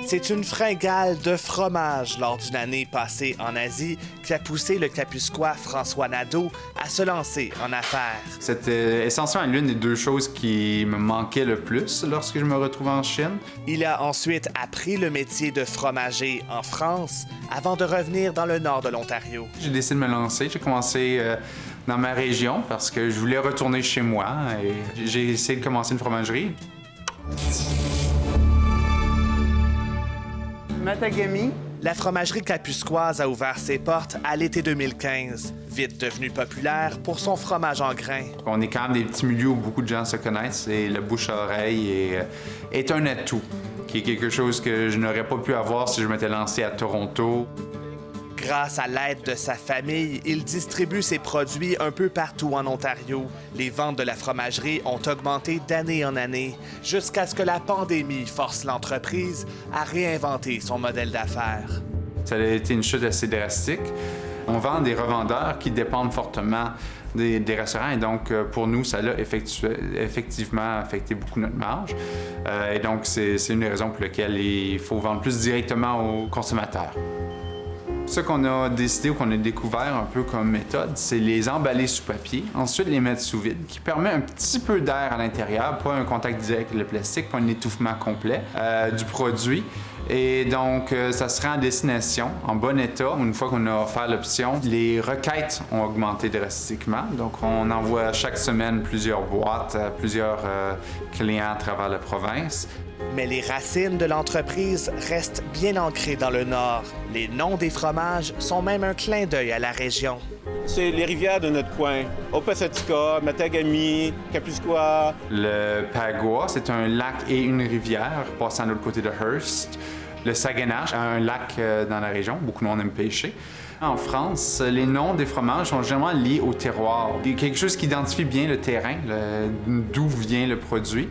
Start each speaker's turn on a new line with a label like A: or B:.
A: C'est une fringale de fromage lors d'une année passée en Asie qui a poussé le Kapuskois François Nadeau à se lancer en affaires.
B: C'était essentiellement l'une des deux choses qui me manquaient le plus lorsque je me retrouvais en Chine.
A: Il a ensuite appris le métier de fromager en France avant de revenir dans le nord de l'Ontario.
B: J'ai décidé de me lancer. J'ai commencé dans ma région parce que je voulais retourner chez moi et j'ai essayé de commencer une fromagerie. Matagami.
A: La fromagerie kapuskoise a ouvert ses portes à l'été 2015, vite devenue populaire pour son fromage en grains.
B: On est quand même des petits milieux où beaucoup de gens se connaissent et le bouche-à-oreille est un atout, qui est quelque chose que je n'aurais pas pu avoir si je m'étais lancé à Toronto.
A: Grâce à l'aide de sa famille, il distribue ses produits un peu partout en Ontario. Les ventes de la fromagerie ont augmenté d'année en année, jusqu'à ce que la pandémie force l'entreprise à réinventer son modèle d'affaires.
B: Ça a été une chute assez drastique. On vend des revendeurs qui dépendent fortement des restaurants et donc pour nous, ça a effectivement affecté beaucoup notre marge. Et donc c'est une des raisons pour lesquelles il faut vendre plus directement aux consommateurs. Ce qu'on a décidé ou qu'on a découvert un peu comme méthode, c'est les emballer sous papier, ensuite les mettre sous vide, qui permet un petit peu d'air à l'intérieur, pas un contact direct avec le plastique, pas un étouffement complet du produit. Et donc, ça sera en destination, en bon état. Une fois qu'on a offert l'option, les requêtes ont augmenté drastiquement. Donc, on envoie chaque semaine plusieurs boîtes à plusieurs clients à travers la province.
A: Mais les racines de l'entreprise restent bien ancrées dans le Nord. Les noms des fromages sont même un clin d'œil à la région.
C: C'est les rivières de notre coin. Opasatika, Matagami, Kapuskois.
B: Le Pagua, c'est un lac et une rivière passant de l'autre côté de Hearst. Le Saguenay, un lac dans la région. Beaucoup de monde aime pêcher. En France, les noms des fromages sont généralement liés au terroir. Il y a quelque chose qui identifie bien le terrain, d'où vient le produit.